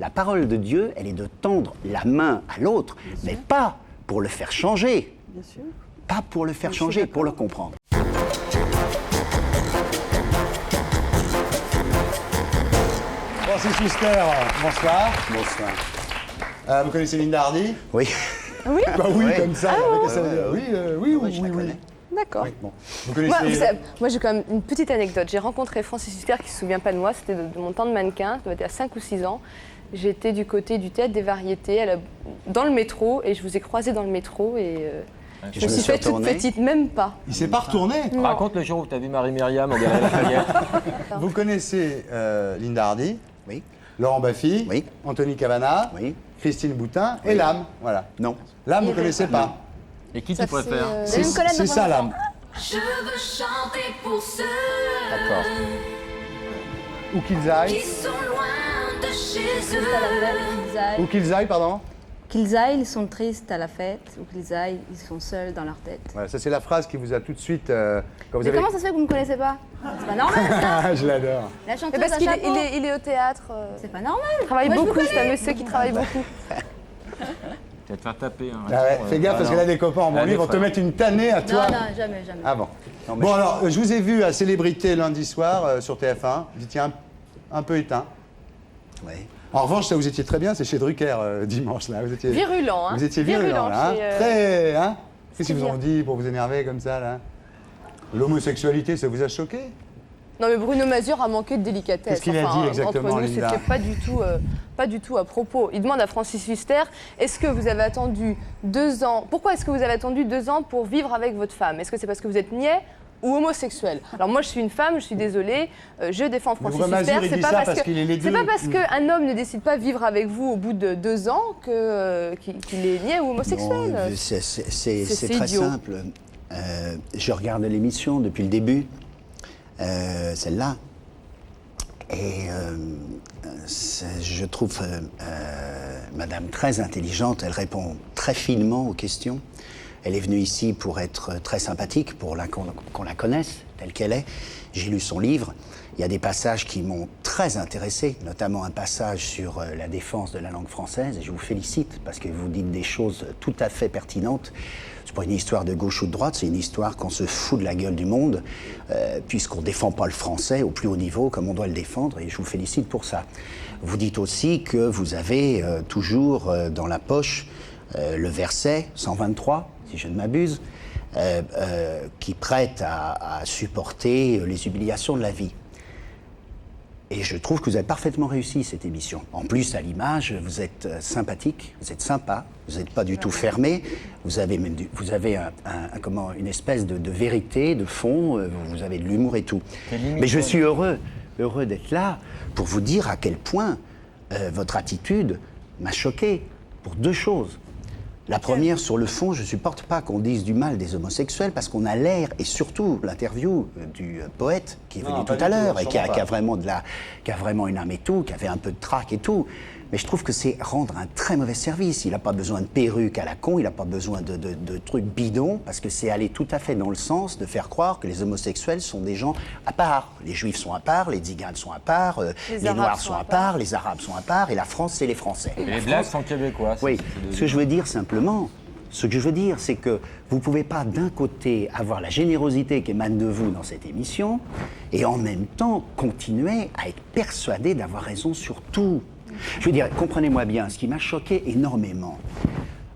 La parole de Dieu, elle est de tendre la main à l'autre, mais pas pour le faire changer. Bien sûr. Pas pour le faire changer, pour le comprendre. Francis Huster, bonsoir. Bonsoir. Vous connaissez Linda Hardy? Oui. Oui. Bah oui, Ouais. comme ça. Oui, je la connais. D'accord. Oui, bon. Vous Moi, connaissez... vous savez, moi, j'ai quand même une petite anecdote. J'ai rencontré Francis Huster qui ne se souvient pas de moi, c'était de mon temps de mannequin, ça doit être à 5 ou 6 ans. J'étais du côté du théâtre des variétés, dans le métro, et je vous ai croisé dans le métro, et je me suis fait toute petite, même pas. Il s'est pas retourné? Non. Raconte le jour où tu as vu Marie-Myriam au Galerie Lafayette. Vous connaissez Linda Hardy, Oui. Laurent Baffy, Oui. Anthony Cavana, Oui. Christine Boutin et l'âme. Voilà. Non. L'âme, vous ne connaissez pas? Et qui Ça tu préfères fait, C'est ça l'âme. Je veux chanter pour ceux D'accord. Où qu'ils qui aillent. sont loin de chez eux. Où qu'ils aillent, pardon. Qu'ils aillent, ils sont tristes à la fête, ou qu'ils aillent, ils sont seuls dans leur tête. Voilà, ça c'est la phrase qui vous a tout de suite... quand vous Mais avez... comment ça se fait que vous ne me connaissez pas? C'est pas normal ça. Ah, je l'adore. La Mais chanteuse parce à qu'il chapeau. il est au théâtre. C'est pas normal. Il travaille Moi, je vous beaucoup, c'est connais. un monsieur qui travaille beaucoup. Tu vas te faire taper. Hein. Ah ouais, fais gaffe parce qu'elle a des copains en banlieue, ils vont te mettre une tannée à toi. Non, non, jamais, jamais. Ah bon. Bon alors, je vous ai vu à Célébrité lundi soir sur TF1. Vous étiez un peu éteint. Oui. En revanche, ça vous étiez très bien, c'est chez Drucker dimanche là. Vous étiez Virulent, hein. Vous étiez virulent là. Hein. chez, Très, hein. Qu'est-ce qu'ils vous bien. ont dit pour vous énerver comme ça là? L'homosexualité, ça vous a choqué? Non mais Bruno Mazur a manqué de délicatesse. Qu'est-ce qu'il a dit exactement, Entre nous, Linda? c'était pas du tout à propos. Il demande à Francis Huster, est-ce que vous avez attendu 2 ans? Pourquoi est-ce que vous avez attendu 2 ans pour vivre avec votre femme? Est-ce que c'est parce que vous êtes niais ou homosexuel? Alors moi je suis une femme, je suis désolée, je défends Francis Bruno Mazur, Huster. il dit ça parce qu'il est les C'est deux. pas parce qu'un homme ne décide pas vivre avec vous au bout de 2 ans qu'il est niais ou homosexuel. Non, c'est très idiot. simple. Je regarde l'émission depuis le début, celle-là, et je trouve Madame très intelligente, elle répond très finement aux questions. Elle est venue ici pour être très sympathique, pour qu'on la connaisse telle qu'elle est. J'ai lu son livre. Il y a des passages qui m'ont très intéressé, notamment un passage sur la défense de la langue française. Et je vous félicite parce que vous dites des choses tout à fait pertinentes. C'est pas une histoire de gauche ou de droite, c'est une histoire qu'on se fout de la gueule du monde, puisqu'on ne défend pas le français au plus haut niveau comme on doit le défendre. Et je vous félicite pour ça. Vous dites aussi que vous avez toujours dans la poche le verset 123, si je ne m'abuse, qui prête à supporter les humiliations de la vie. Et je trouve que vous avez parfaitement réussi cette émission. En plus, à l'image, vous êtes sympathique, vous êtes sympa, vous n'êtes pas du tout fermé, vous avez même une espèce de vérité, de fond, vous avez de l'humour et tout. Mais je suis heureux d'être là pour vous dire à quel point votre attitude m'a choqué pour 2 choses. La première, sur le fond, je ne supporte pas qu'on dise du mal des homosexuels parce qu'on a l'air, et surtout l'interview du poète qui est venu tout à l'heure et qui a vraiment une âme et tout, qui avait un peu de trac et tout. Mais je trouve que c'est rendre un très mauvais service. Il n'a pas besoin de perruque à la con, il n'a pas besoin de trucs bidons, parce que c'est aller tout à fait dans le sens de faire croire que les homosexuels sont des gens à part. Les juifs sont à part, les tziganes sont à part, les noirs sont à part, les arabes sont à part, et la France, c'est les Français. Et les blagues sont québécois. Oui, ce que je veux dire simplement, c'est que vous ne pouvez pas d'un côté avoir la générosité qui émane de vous dans cette émission et en même temps continuer à être persuadé d'avoir raison sur tout. Je veux dire, comprenez-moi bien, ce qui m'a choqué énormément,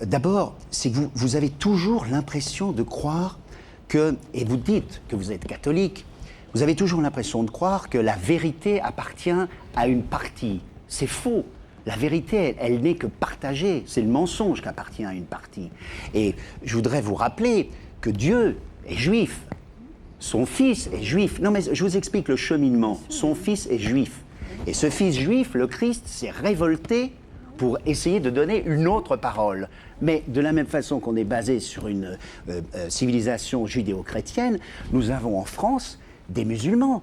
d'abord, c'est que vous avez toujours l'impression de croire que, et vous dites que vous êtes catholique, vous avez toujours l'impression de croire que la vérité appartient à une partie. C'est faux. La vérité, elle n'est que partagée. C'est le mensonge qui appartient à une partie. Et je voudrais vous rappeler que Dieu est juif. Son fils est juif. Non, mais je vous explique le cheminement. Son fils est juif. Et ce fils juif, le Christ, s'est révolté pour essayer de donner une autre parole. Mais de la même façon qu'on est basé sur une civilisation judéo-chrétienne, nous avons en France des musulmans.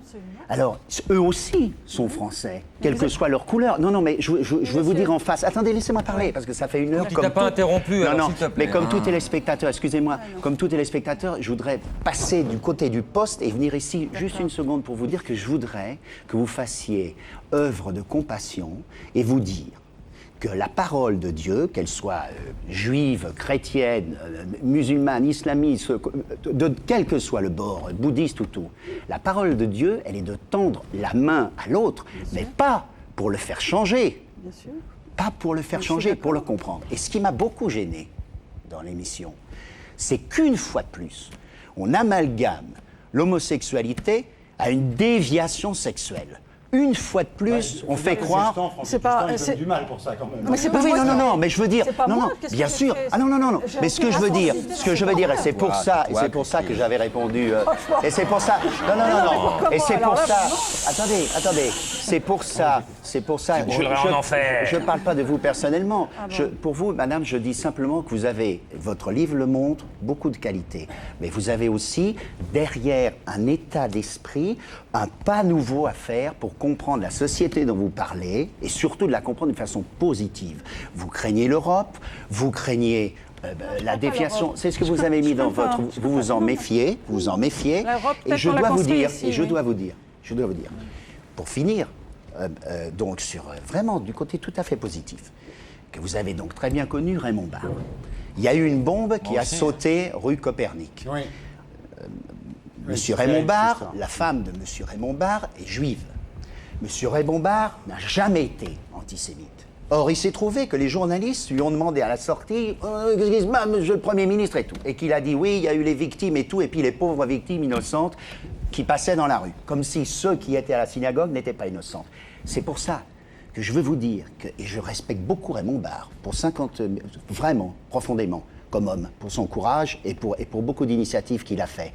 Alors, eux aussi sont français, quelle que soit leur couleur. Non, mais je veux vous dire en face. Attendez, laissez-moi parler, parce que ça fait 1 heure. Tu t'as pas interrompu, alors, s'il te plaît. Mais comme tout téléspectateur, excusez-moi, comme tout téléspectateur, je voudrais passer du côté du poste et venir ici juste 1 seconde pour vous dire que je voudrais que vous fassiez œuvre de compassion et vous dire que la parole de Dieu, qu'elle soit juive, chrétienne, musulmane, islamiste, de quel que soit le bord, bouddhiste ou tout, la parole de Dieu, elle est de tendre la main à l'autre, mais pas pour le faire changer. Bien sûr. Pas pour le faire changer, pour le comprendre. Et ce qui m'a beaucoup gêné dans l'émission, c'est qu'une fois de plus, on amalgame l'homosexualité à une déviation sexuelle. Une fois de plus, on fait croire. C'est pas. J'ai du mal pour ça quand même. Mais c'est pas Oui, moi non, mais je veux dire, c'est pas non, moi, non, qu'est-ce bien que sûr. j'ai fait Ah non. J'ai Mais ce que aucune je veux dire, responsabilité, et c'est pour ça, et c'est pour ça que j'avais répondu. Et c'est pour ça. Non. Et c'est pour ça. Attendez. C'est pour ça. Je voudrais en enfer. Je ne parle pas de vous personnellement. Pour vous, madame, je dis simplement que vous avez, votre livre le montre, beaucoup de qualités. Mais vous avez aussi, derrière un état d'esprit, un pas nouveau à faire pour comprendre la société dont vous parlez et surtout de la comprendre de façon positive. Vous craignez l'Europe, vous craignez la déviation. C'est ce que vous avez mis dans votre... Vous vous en méfiez, Et je dois vous dire, pour finir, donc sur vraiment du côté tout à fait positif, que vous avez donc très bien connu Raymond Barre. Il y a eu une bombe qui a sauté rue Copernic. Oui. Monsieur Raymond Barre, la femme de Monsieur Raymond Barre est juive. Monsieur Raymond Barre n'a jamais été antisémite. Or, il s'est trouvé que les journalistes lui ont demandé à la sortie « Monsieur le Premier ministre » et tout. Et qu'il a dit « Oui, il y a eu les victimes et tout, et puis les pauvres victimes innocentes qui passaient dans la rue. » Comme si ceux qui étaient à la synagogue n'étaient pas innocents. C'est pour ça que je veux vous dire que, et je respecte beaucoup Raymond Barre, vraiment, profondément, comme homme, pour son courage et pour beaucoup d'initiatives qu'il a fait.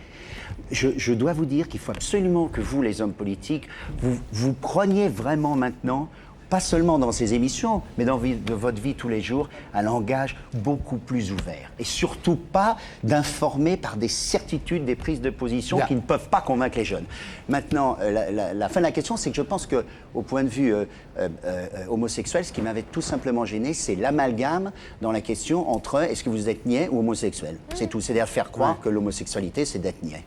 Je dois vous dire qu'il faut absolument que vous, les hommes politiques, vous preniez vraiment maintenant, pas seulement dans ces émissions, mais dans votre vie tous les jours, un langage beaucoup plus ouvert. Et surtout pas d'informer par des certitudes, des prises de position qui ne peuvent pas convaincre les jeunes. Maintenant, la fin de la question, c'est que je pense qu'au point de vue homosexuel, ce qui m'avait tout simplement gêné, c'est l'amalgame dans la question entre est-ce que vous êtes niais ou homosexuel. C'est tout. C'est-à-dire faire croire que l'homosexualité, c'est d'être niais.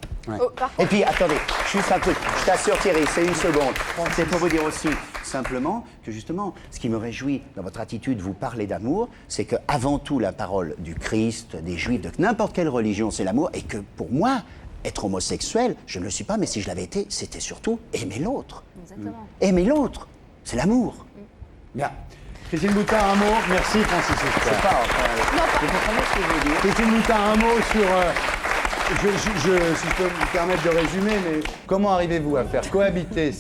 Et puis, attendez, juste un truc. Je t'assure, Thierry, c'est une seconde. C'est pour vous dire aussi simplement que justement, ce qui me réjouit dans votre attitude, vous parlez d'amour, c'est qu'avant tout, la parole du Christ, des Juifs, de n'importe quelle religion, c'est l'amour, et que pour moi, être homosexuel, je ne le suis pas, mais si je l'avais été, c'était surtout aimer l'autre. Exactement. Aimer l'autre, c'est l'amour. Bien. Christine Boutin, un mot. Merci, Francis Huster. Vous comprenez ce que je veux dire? Christine Boutin, un mot sur... si je peux me permettre de résumer, mais comment arrivez-vous à faire cohabiter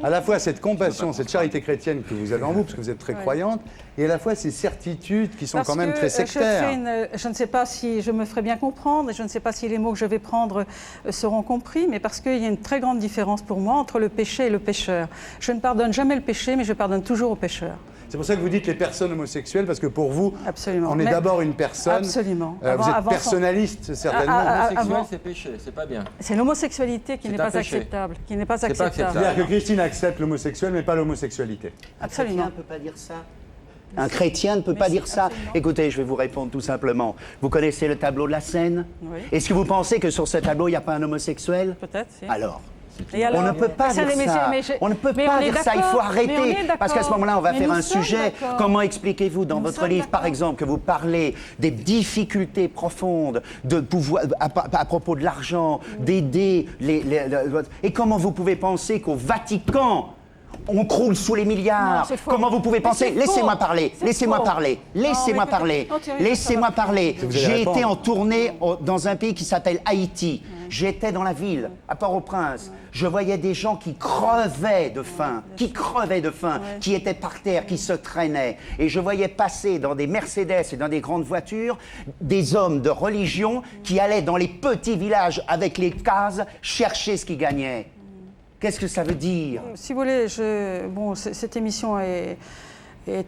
à la fois cette compassion, cette charité chrétienne que vous avez en vous, parce que vous êtes très croyante, et à la fois ces certitudes qui sont quand même très sectaires. Je ne sais pas si je me ferai bien comprendre, et je ne sais pas si les mots que je vais prendre seront compris, mais parce qu'il y a une très grande différence pour moi entre le péché et le pécheur. Je ne pardonne jamais le péché, mais je pardonne toujours au pécheur. C'est pour ça que vous dites les personnes homosexuelles, parce que pour vous, absolument. On est d'abord une personne. Absolument. Vous êtes personnaliste, certainement. Homosexuel, c'est péché, c'est pas bien. C'est l'homosexualité qui n'est pas acceptable. Qui n'est pas acceptable. C'est-à-dire que Christine accepte l'homosexuel, mais pas l'homosexualité. Absolument. Un chrétien ne peut pas dire ça. Un chrétien ne peut pas dire ça. Absolument. Écoutez, je vais vous répondre tout simplement. Vous connaissez le tableau de la Seine? Oui. Est-ce que vous pensez que sur ce tableau, il n'y a pas un homosexuel? Peut-être, si. Alors alors, on ne peut pas dire ça. On ne peut pas dire ça. Il faut arrêter. Parce qu'à ce moment-là, on va faire un sujet. Comment expliquez-vous dans votre livre, par exemple, que vous parlez des difficultés profondes de pouvoir, à propos de l'argent, d'aider et comment vous pouvez penser qu'au Vatican, on croule sous les milliards. Non, comment vous pouvez penser? Laissez-moi parler. Laissez-moi parler. Laissez-moi parler. Laissez-moi parler. J'ai été en tournée dans un pays qui s'appelle Haïti. J'étais dans la ville, à Port-au-Prince. Je voyais des gens qui crevaient de faim, qui étaient par terre, qui se traînaient. Et je voyais passer dans des Mercedes et dans des grandes voitures des hommes de religion qui allaient dans les petits villages avec les cases chercher ce qu'ils gagnaient. Qu'est-ce que ça veut dire? Si vous voulez, cette émission est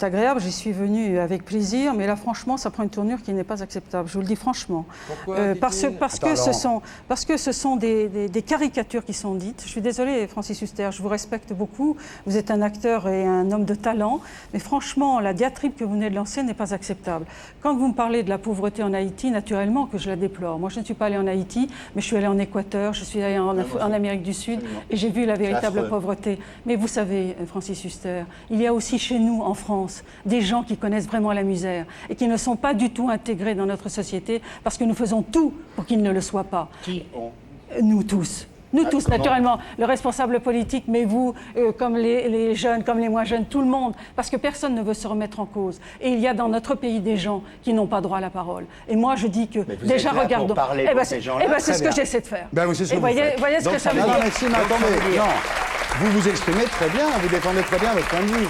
agréable, j'y suis venue avec plaisir, mais là, franchement, ça prend une tournure qui n'est pas acceptable. Je vous le dis franchement. Pourquoi parce que ce sont des caricatures qui sont dites. Je suis désolée, Francis Huster, je vous respecte beaucoup. Vous êtes un acteur et un homme de talent, mais franchement, la diatribe que vous venez de lancer n'est pas acceptable. Quand vous me parlez de la pauvreté en Haïti, naturellement que je la déplore. Moi, je ne suis pas allée en Haïti, mais je suis allée en Équateur, je suis allée en Amérique du Sud, et j'ai vu la véritable pauvreté. Mais vous savez, Francis Huster, il y a aussi chez nous, en France, France des gens qui connaissent vraiment la misère et qui ne sont pas du tout intégrés dans notre société parce que nous faisons tout pour qu'ils ne le soient pas. Qui ont Nous tous. Nous tous, naturellement, le responsable politique, mais vous, comme les jeunes, comme les moins jeunes, tout le monde, parce que personne ne veut se remettre en cause. Et il y a dans notre pays des gens qui n'ont pas droit à la parole. Et moi, je dis que, vous déjà, êtes là regardons. pour parler pour ces gens-là, c'est très ce que bien. j'essaie de faire. Ben, c'est ce que Et vous faites. voyez ce Donc, que ça veut Non, dire. mais si, mais attendez, non. Vous vous exprimez très bien, vous défendez très bien votre point de vue.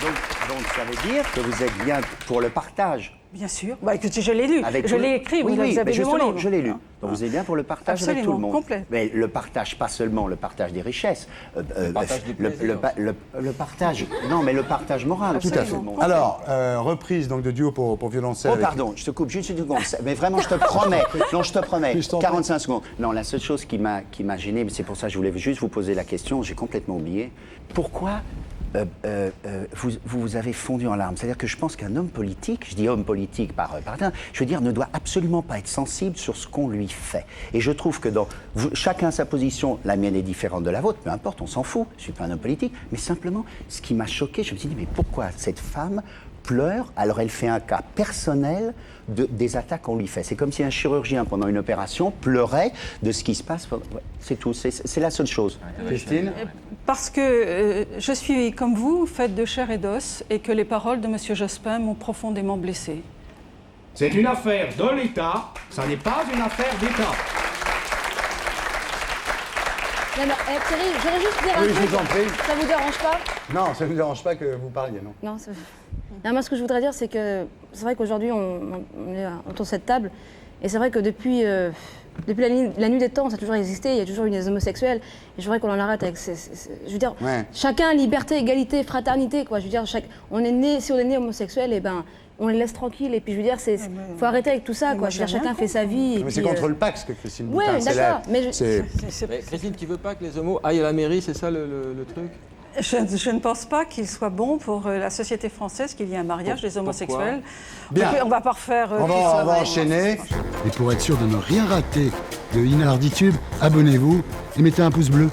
Donc ça veut dire que vous êtes bien pour le partage. Bien sûr. Bah, écoutez, je l'ai lu. Avec Je tout l'ai le- écrit. Oui, Vous oui, avez mais lu mon justement, livre. je l'ai lu. Donc vous êtes bien pour le partage avec tout le Absolument, monde. complet. Mais le partage, pas seulement le partage des richesses. partage du plaisir. le partage. Non, mais le partage moral. Tout à fait. Absolument. Alors, reprise donc de duo pour violoncelle. Oh avec- pardon, je te coupe juste une seconde. Mais vraiment, je te promets. Non, je te promets. Mais je t'en prie. 45 secondes. Non, la seule chose qui m'a gêné, mais c'est pour ça que je voulais juste vous poser la question, j'ai complètement oublié. Pourquoi vous avez fondu en larmes? C'est-à-dire que je pense qu'un homme politique, je dis homme politique par je veux dire, ne doit absolument pas être sensible sur ce qu'on lui fait. Et je trouve que chacun a sa position, la mienne est différente de la vôtre, peu importe, on s'en fout, je ne suis pas un homme politique, mais simplement, ce qui m'a choqué, je me suis dit, mais pourquoi cette femme pleure, alors elle fait un cas personnel des attaques qu'on lui fait. C'est comme si un chirurgien, pendant une opération, pleurait de ce qui se passe. C'est tout, c'est la seule chose. Christine. Parce que je suis, comme vous, faite de chair et d'os et que les paroles de M. Jospin m'ont profondément blessée. C'est une affaire de l'État, ça n'est pas une affaire d'État. Non, non, Thierry, j'aurais juste dire un Oui, truc. je vous en prie. Ça vous dérange pas? Non, ça ne vous dérange pas que vous parliez, non? Non, non, moi ce que je voudrais dire, c'est que c'est vrai qu'aujourd'hui on est autour de cette table, et c'est vrai que depuis la nuit des temps, ça a toujours existé, il y a toujours eu des homosexuels, et je voudrais qu'on en arrête avec je veux dire, Ouais. chacun, liberté, égalité, fraternité, quoi. Je veux dire, si on est né homosexuel, et ben on les laisse tranquilles, et puis je veux dire, faut arrêter avec tout ça, quoi. moi, Je veux dire, j'ai rien chacun fait sa vie. et Mais c'est puis, contre le Pax que Christine Ouais, Boutin. c'est d'accord, mais Mais Christine, tu veux pas que les homos aillent à la mairie, c'est ça le truc? Je ne pense pas qu'il soit bon pour la société française qu'il y ait un mariage des homosexuels. Bien. On va pas refaire On tout ça. va enchaîner. Et pour être sûr de ne rien rater de Inarditube, abonnez-vous et mettez un pouce bleu.